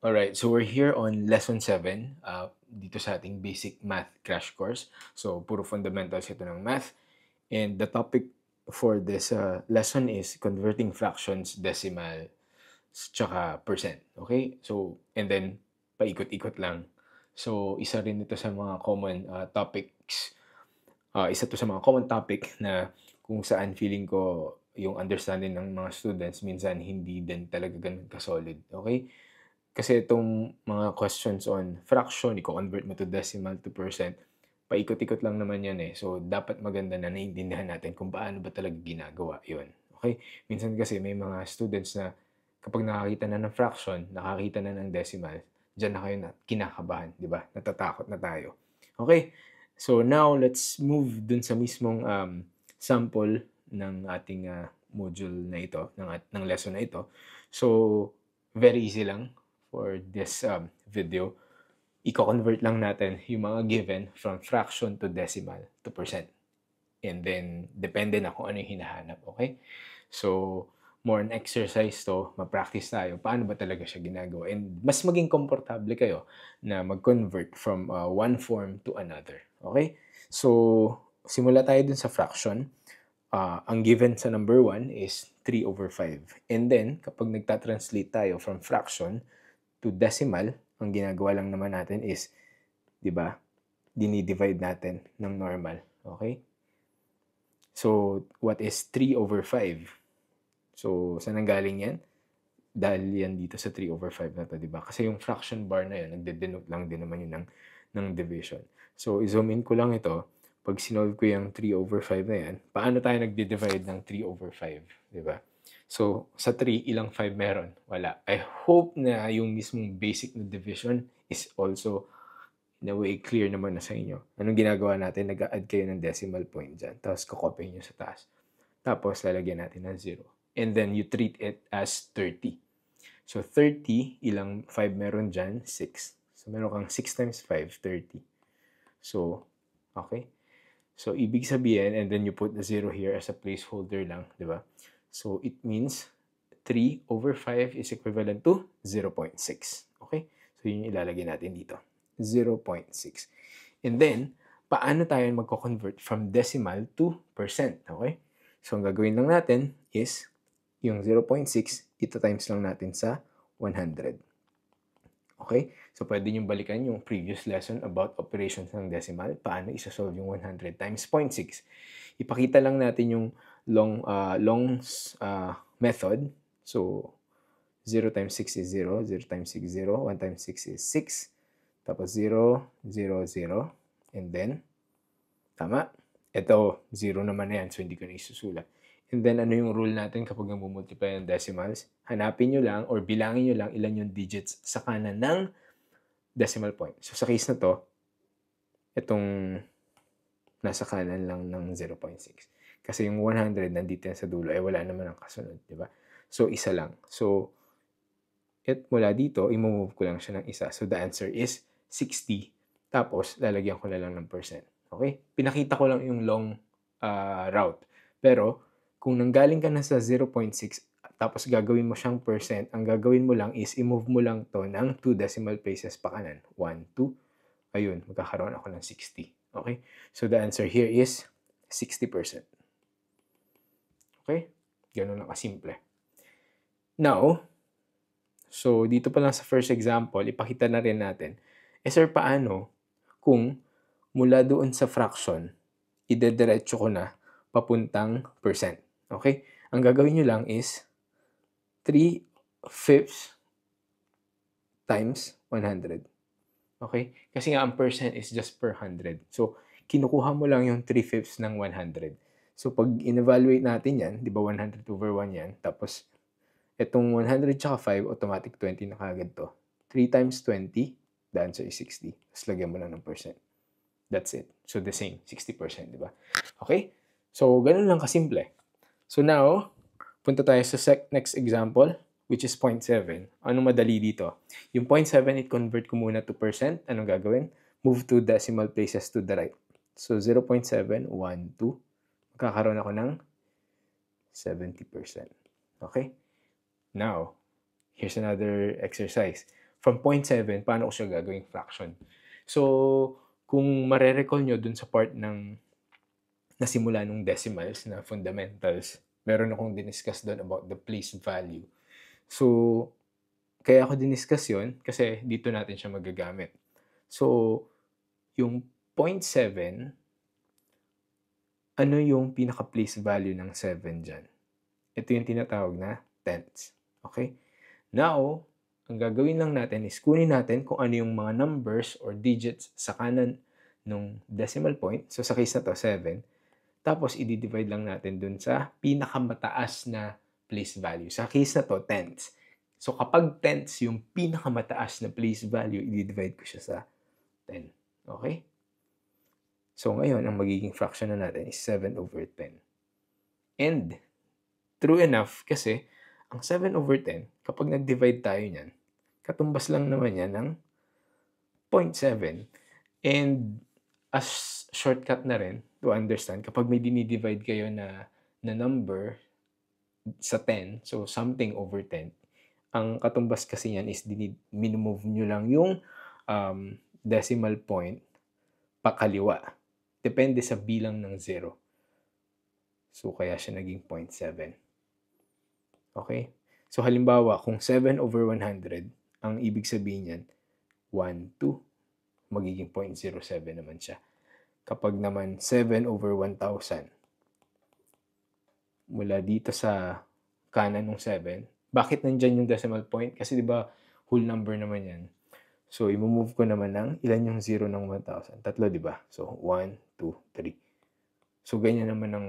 Alright, so we're here on lesson 7, dito sa ating basic math crash course. So, puro fundamentals ito ng math. And the topic for this lesson is converting fractions, decimal, tsaka percent. Okay? So, and then, paikot-ikot lang. So, isa rin ito sa mga common topics. Isa to sa mga common topic na kung saan feeling ko yung understanding ng mga students minsan hindi din talaga ganun ka-solid. Okay? Kasi itong mga questions on fraction, i-convert mo to decimal to percent, paikot-ikot lang naman yan eh. So, dapat maganda na naiintindihan natin kung paano ba talaga ginagawa yun. Okay? Minsan kasi may mga students na kapag nakakita na ng fraction, nakakita na ng decimal, dyan na kayo na kinakabahan, di ba? Natatakot na tayo. Okay? So, now, let's move dun sa mismong sample ng ating module na ito, ng lesson na ito. So, very easy lang for this video. I-convert lang natin yung mga given from fraction to decimal to percent. And then, depende na kung ano yung hinahanap, okay? So, more on exercise to, ma-practice tayo, paano ba talaga siya ginagawa? And mas maging komportable kayo na mag-convert from one form to another, okay? So, simula tayo dun sa fraction. Ang given sa number 1 is 3 over 5. And then, kapag nagta-translate tayo from fraction to decimal, ang ginagawa lang naman natin is, di ba, dinidivide natin ng normal. Okay? So, what is 3 over 5? So, saan ang galing yan? Dahil yan dito sa 3 over 5 na to, di ba? Kasi yung fraction bar na yan, nagde-denote lang din naman yun ng division. So, i-zoom in ko lang ito. Pag sinolve ko yung 3 over 5 na yan, paano tayo nagde-divide ng 3 over 5? Di ba? So, sa 3, ilang 5 meron? Wala. I hope na yung mismong basic na division is also in a way clear naman na sa inyo. Anong ginagawa natin? Nag-add kayo ng decimal point dyan. Tapos, kukopy nyo sa taas. Tapos, lalagyan natin ng 0. And then, you treat it as 30. So, 30, ilang 5 meron dyan? 6. So, meron kang 6 times 5, 30. So, okay? So, ibig sabihin, and then you put the 0 here as a placeholder lang, di ba? So, it means 3 over 5 is equivalent to 0.6. Okay? So, yun yung ilalagay natin dito. 0.6. And then, paano tayo magko-convert from decimal to percent? Okay? So, ang gagawin lang natin is, yung 0.6, ito times lang natin sa 100. Okay? So, pwede nyo balikan yung previous lesson about operations ng decimal. Paano isa-solve yung 100 times 0.6. Ipakita lang natin yung longs method. So, 0 times 6 is 0. 0 times 6 is 0. 1 times 6 is 6. Tapos 0, 0, 0. And then, tama? Ito, 0 naman na yan. So, hindi ko na isusulat. And then, ano yung rule natin kapag nag-multiply ng decimals? Hanapin nyo lang or bilangin nyo lang ilan yung digits sa kanan ng decimal point. So, sa case na to, itong nasa kanan lang ng 0.6. Kasi yung 100 nandito yan sa dulo, wala naman ang kasunod, di ba? So, isa lang. So, mula dito, i-move ko lang siya ng isa. So, the answer is 60. Tapos, lalagyan ko na lang ng percent. Okay? Pinakita ko lang yung long route. Pero, kung nanggaling ka na sa 0.6, tapos gagawin mo siyang percent, ang gagawin mo lang is i-move mo lang to ng 2 decimal places pa kanan. 1, 2. Ayun, magkakaroon ako ng 60. Okay? So, the answer here is 60%. Okay? Ganun lang kasimple. Now, so dito pa lang sa first example, ipakita na rin natin, sir, paano kung mula doon sa fraction, idediretso ko na papuntang percent. Okay? Ang gagawin nyo lang is 3/5 times 100. Okay? Kasi nga ang percent is just per 100. So, kinukuha mo lang yung 3/5 ng 100. So, pag in-evaluate natin yan, di ba 100 over 1 yan, tapos itong 100 tsaka 5, automatic 20 na kagad to. 3 times 20, the answer is 60. Tapos lagyan mo lang ng percent. That's it. So, the same, 60%, di ba? Okay? So, ganun lang kasimple. So, now, punta tayo sa next example, which is 0.7. Anong madali dito? Yung 0.7, i-convert ko muna to percent. Anong gagawin? Move to decimal places to the right. So, 0.7, 1, 2. Magkakaroon ako ng 70%. Okay? Now, here's another exercise. from 0.7, paano ko siya gagawing fraction. So, kung mare-recall nyo dun sa part ng nasimula nung decimals na fundamentals, meron akong diniscuss doon about the place value. So, kaya ako diniscuss yun kasi dito natin siya magagamit. So, yung 0.7, ano yung pinaka-place value ng 7 dyan? Ito yung tinatawag na tenths. Okay? Now, ang gagawin lang natin is kunin natin kung ano yung mga numbers or digits sa kanan ng decimal point. So, sa case na to, 7. Tapos, i-divide lang natin dun sa pinakamataas na place value. Sa case na to, tenths. So, kapag tenths yung pinakamataas na place value, i-divide ko siya sa 10. Okay? So, ngayon, ang magiging fraction na natin is 7/10. And, true enough, kasi, ang 7/10, kapag nag-divide tayo niyan, katumbas lang naman yan ng 0.7. And, as shortcut na rin, to understand, kapag may dinidivide kayo na number sa 10, so something over 10, ang katumbas kasi yan is minimove nyo lang yung decimal point pakaliwa. Depende sa bilang ng 0. So, kaya siya naging 0.7. Okay? So, halimbawa, kung 7/100, ang ibig sabihin yan, 1, 2, magiging 0.07 naman siya. Kapag naman 7/1000, mula dito sa kanan ng 7, bakit nandyan yung decimal point? Kasi di ba whole number naman yan. So, i-move ko naman ng ilan yung 0 ng 1,000? 3, di ba? So, 1, 2, 3. So, ganyan naman ang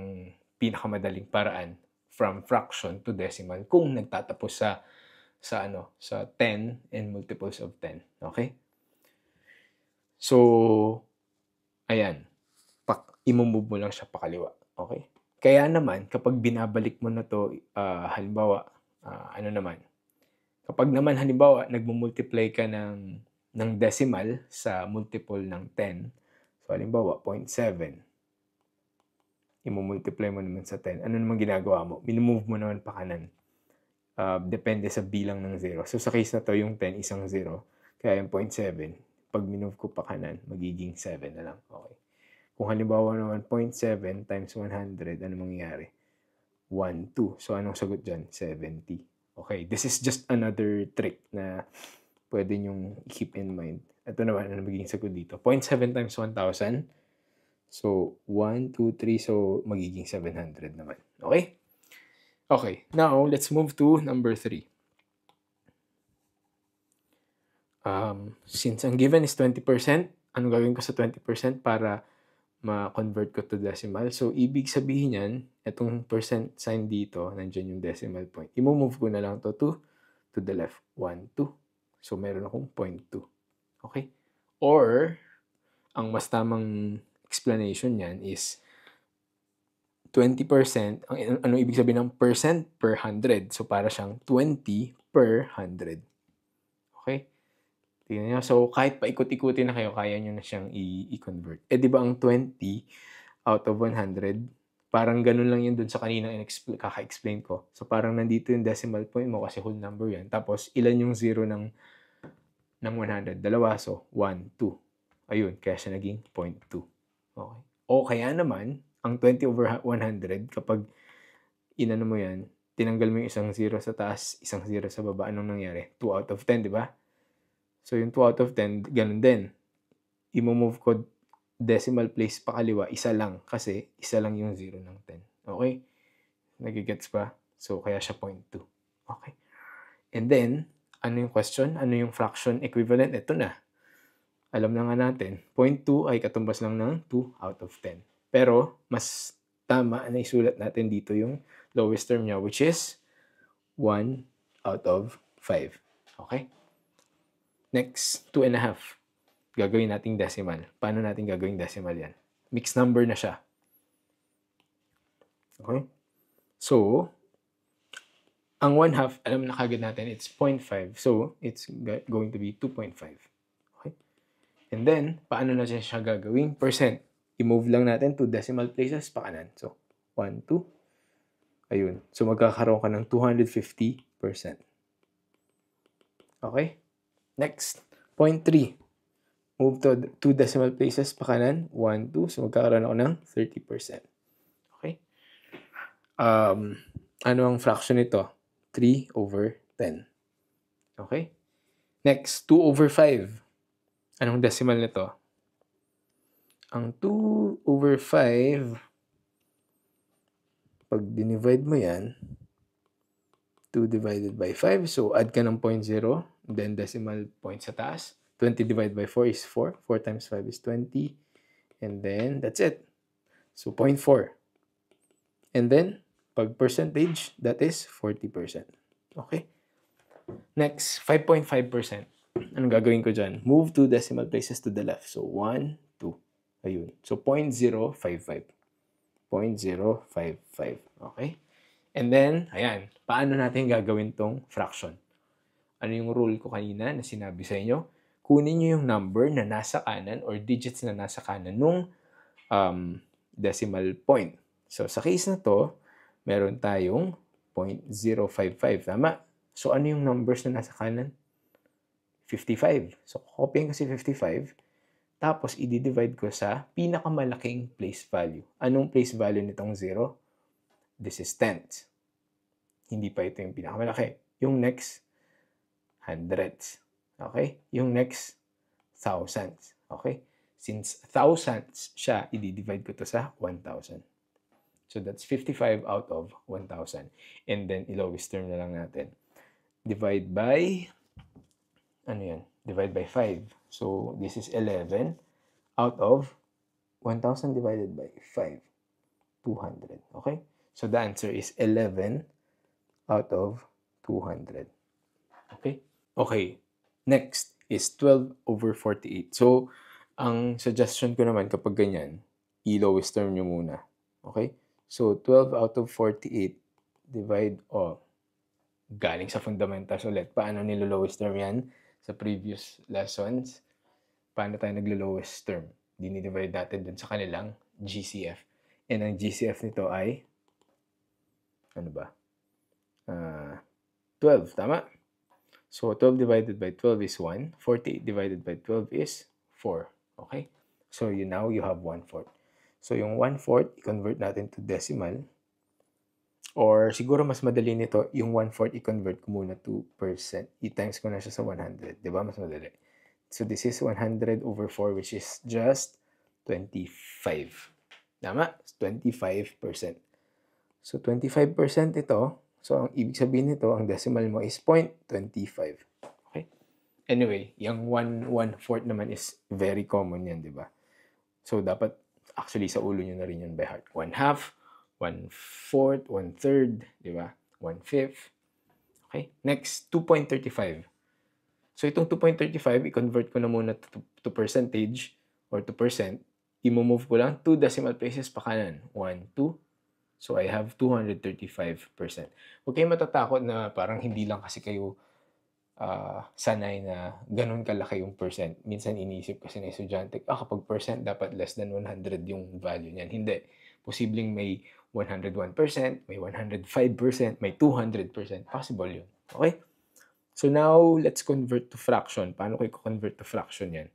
pinakamadaling paraan from fraction to decimal kung nagtatapos sa 10 and multiples of 10. Okay? So, ayan. I-move mo lang siya pakaliwa. Okay? Kaya naman, kapag binabalik mo na to, halimbawa, kapag naman halimbawa, nagmumultiply ka ng decimal sa multiple ng 10, so halimbawa, 0.7, i-multiply mo naman sa 10. Ano naman ginagawa mo? Minimove mo naman pa kanan. Depende sa bilang ng 0. So, sa case na to, yung 10, isang 0. Kaya yung 0.7, pag minove ko pa kanan, magiging 7 na lang. Okay. Kung halimbawa naman 0.7 times 100, ano mangyayari? 1, 2. So, anong sagot dyan? 70. Okay, this is just another trick na pwede nyong keep in mind. Ito naman, ano magiging sagot dito? 0.7 times 1,000. So, 1, 2, 3. So, magiging 700 naman. Okay? Okay, now, let's move to number 3. Since ang given is 20%, ano gagawin ko sa 20% para ma-convert ko to decimal? So, ibig sabihin yan, itong percent sign dito, nandiyan yung decimal point. I-move ko na lang to the left. 1, 2. So, meron akong 0.2. Okay? Or, ang mas tamang explanation yan is 20%. Ano ibig sabihin ng percent per 100? So, para siyang 20 per 100. Okay? Tingnan nyo. So, kahit paikot-ikutin na kayo, kaya nyo na siyang i-convert. Di ba ang 20 out of 100, parang ganun lang yun dun sa kaninang kaka-explain ko. So, parang nandito yung decimal point mo kasi whole number yan. Tapos, ilan yung 0 ng 100? Dalawa. So, 1, 2. Ayun, kaya siya naging 0.2. Okay. O kaya naman, ang 20/100, kapag inano mo yan, tinanggal mo yung isang 0 sa taas, isang 0 sa baba, anong nangyari? 2 out of 10, di ba? So, yung 2 out of 10, ganun din. I-move ko decimal place pa kaliwa, isa lang. Kasi, isa lang yung 0 ng 10. Okay? Nagigets ba? So, kaya siya 0.2. Okay? And then, ano yung question? Ano yung fraction equivalent? Ito na. Alam na nga natin, 0.2 ay katumbas lang ng 2 out of 10. Pero, mas tama na isulat natin dito yung lowest term niya, which is 1 out of 5. Okay? Next, 2.5. Gagawin nating decimal. Paano natin gagawin decimal yan? Mixed number na siya. Okay? So, ang 1/2, alam na kagad natin, it's 0.5. So, it's going to be 2.5. Okay? And then, paano natin siya gagawin? Percent. I-move lang natin to decimal places pa kanan. So, 1, 2. Ayun. So, magkakaroon ka ng 250%. Okay? Next, 0.3. Move to 2 decimal places pa kanan. 1, 2. So, magkakaroon ako ng 30%. Okay? Ano ang fraction nito? 3/10. Okay? Next, 2/5. Anong decimal nito? Ang 2/5, pag dinivide mo yan, 2 divided by 5. So, add ka ng 0.0. Then, decimal point sa taas. 20 divided by 4 is 4. 4 times 5 is 20. And then, that's it. So, 0.4. And then, pag percentage, that is 40%. Okay? Next, 5.5%. Anong gagawin ko dyan? Move 2 decimal places to the left. So, 1, 2. Ayun. So, 0.055. 0.055. Okay? And then, ayan. Paano natin gagawin tong fraction? Ano yung rule ko kanina na sinabi sa inyo? Kunin nyo yung number na nasa kanan or digits na nasa kanan nung decimal point. So, sa case na to, meron tayong 0.055. Tama? So, ano yung numbers na nasa kanan? 55. So, copyin ko si 55. Tapos, i-divide ko sa pinakamalaking place value. Anong place value nitong 0? This is tenths. Hindi pa ito yung pinakamalaki. Yung next, hundreds. Okay? Yung next, thousands. Okay? Since thousands siya, i-divide ko to sa 1,000. So, that's 55 out of 1,000. And then, i-lowest term na lang natin. Divide by, ano yan? Divide by 5. So, this is 11 out of 1,000 divided by 5. 200. Okay? So, the answer is 11 out of 200. Okay? Okay. Next is 12/48. So, ang suggestion ko naman kapag ganyan, i-lowest term nyo muna. Okay? So, 12 out of 48 divide, galing sa fundamentals ulit. Paano nilo-lowest term yan? Sa previous lessons, paano tayo naglo-lowest term? Dinidivide natin dun sa kanilang GCF. And ang GCF nito ay, ano ba? 12, tama? So, 12 divided by 12 is 1. 48 divided by 12 is 4. Okay? So, now you have 1/4. So, yung 1/4, i-convert natin to decimal. Or, siguro mas madali nito, yung 1/4, i-convert ko muna to percent. I-times ko na siya sa 100. Diba? Mas madali. So, this is 100/4, which is just 25. Tama? 25%. So, 25% ito. So, ang ibig sabihin nito, ang decimal mo is 0.25. Okay? Anyway, yung 1/4 naman is very common yan, di ba? So, dapat, actually, sa ulo nyo na rin yun by heart. 1/2, 1/4, 1/3, di ba? 1/5. Okay? Next, 2.35. So, itong 2.35, i-convert ko na muna to percentage or to percent. I-move ko lang 2 decimal places pa kanan. 1, 2. So, I have 235%. Huwag kayong matatakot na parang hindi lang kasi kayo sanay na ganun kalaki yung percent. Minsan iniisip kasi na estudyante, kapag percent, dapat less than 100 yung value niyan. Hindi. Posibleng may 101%, may 105%, may 200%. Possible yun. Okay? So, now, let's convert to fraction. Paano ko i-convert to fraction yan?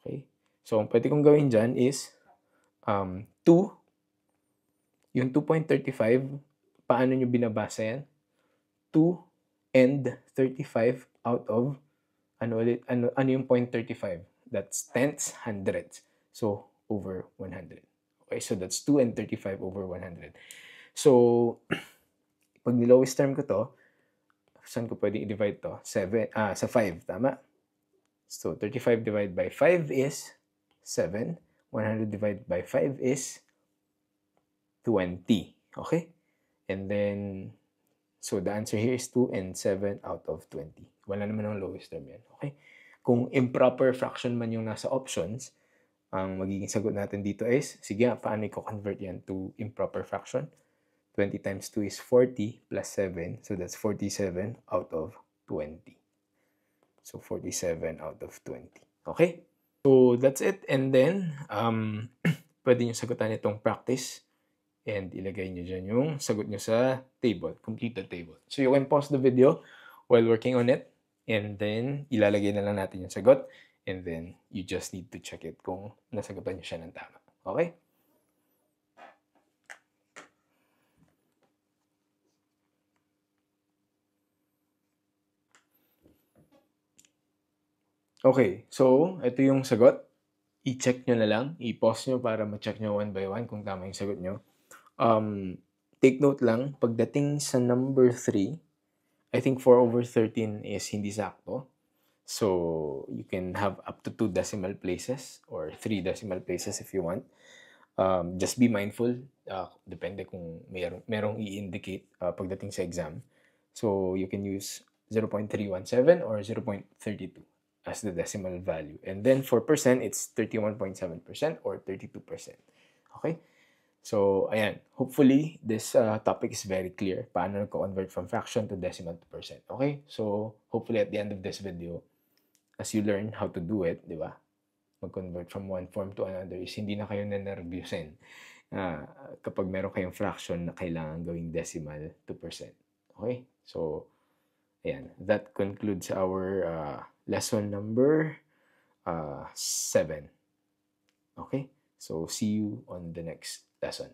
Okay? So, ang pwede kong gawin dyan is 2. Yung 2.35, paano nyo binabasa yan? 2 and 35 out of, ano yung 0.35? That's tenths, hundreds. So, over 100. Okay, so that's 2 and 35 over 100. So, pag nilowest term ko to, saan ko pwedeng i-divide to? Sa 5, tama? So, 35 divided by 5 is 7. 100 divided by 5 is 20. Okay? And then, so the answer here is 2 and 7 out of 20. Wala naman ang lowest term yan. Okay? Kung improper fraction man yung nasa options, ang magiging sagot natin dito is, sige, paano i-convert yan to improper fraction? 20 times 2 is 40 plus 7. So that's 47 out of 20. So 47 out of 20. Okay? So that's it. And then, pwede nyo sagutan itong practice. And ilagay nyo dyan yung sagot nyo sa table, completed table. So you can pause the video while working on it. and then ilalagay na lang natin yung sagot, and then you just need to check it kung nasagutan niyo siya ng tama. Okay? Okay, so ito yung sagot. I-check nyo na lang, i-pause nyo para ma-check nyo one by one kung tama yung sagot nyo. Take note lang, pagdating sa number 3, I think 4/13 is hindi sakto. So, you can have up to 2 decimal places or 3 decimal places if you want. Just be mindful, depende kung merong i-indicate pagdating sa exam. So, you can use 0.317 or 0.32 as the decimal value. And then for percent, it's 31.7% or 32%. Okay? So, ayan. Hopefully, this topic is very clear. Paano nagko-convert from fraction to decimal to percent. Okay? So, hopefully at the end of this video, as you learn how to do it, di ba? Mag-convert from one form to another is hindi na kayo nanervyusin kapag meron kayong fraction na kailangan gawing decimal to percent. Okay? So, ayan. That concludes our lesson number 7. Okay? So, see you on the next lesson.